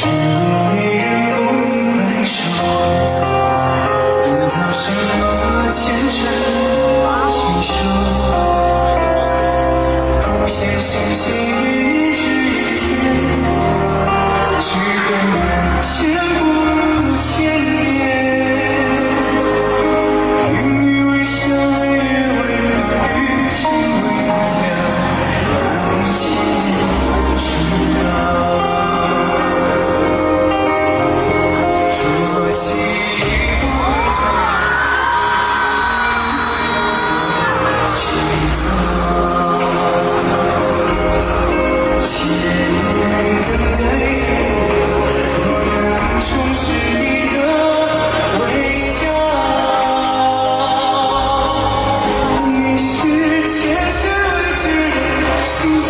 只有一人共你白首，任他什么前尘锦绣，不羡星星云之天，只恨人间不见面。云雨为笑，月为怕，雨晴为凉，爱情知道。若记忆不会再轻走，千年等待，我能重拾你的微笑。你是前世未知的心跳，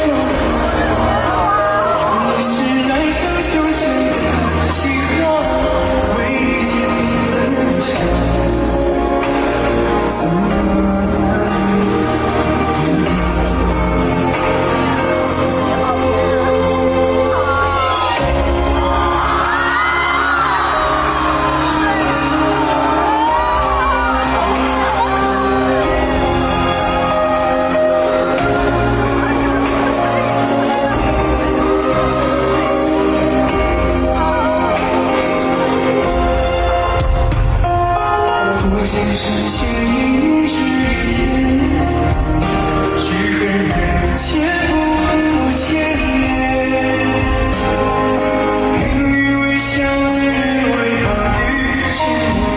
你是来生修成的记号，未见分晓，怎么办？不见世间云之天，只恨人间不见面。云雨为笑，月为怕，雨晴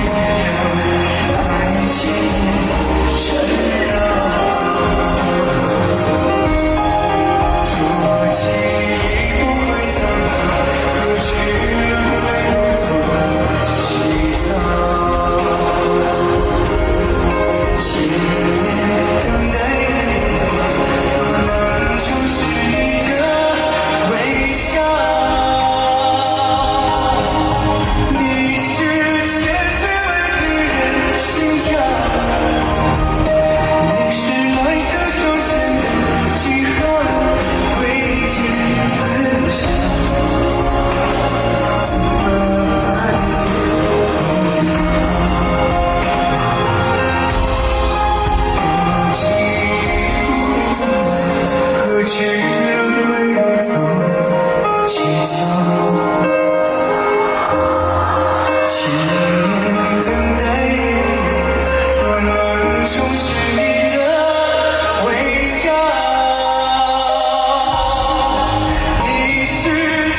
为凉，爱千年缠绕。若记忆不会苍老，何须人为我做洗澡？千年等待，我能重拾你的微笑。你是前世未知的心跳，你是来生修成的记号，未见分晓，怎么办？何惧人为我走起走？千年等待，我能重拾你的微笑。你是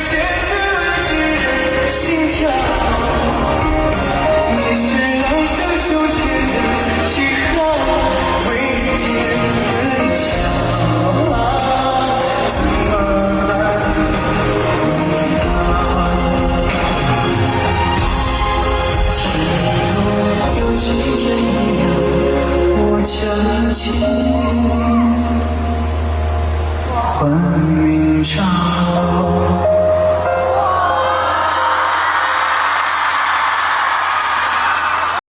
前世未知的心跳，你是来生修成的记号，未见分晓。将情还明朝。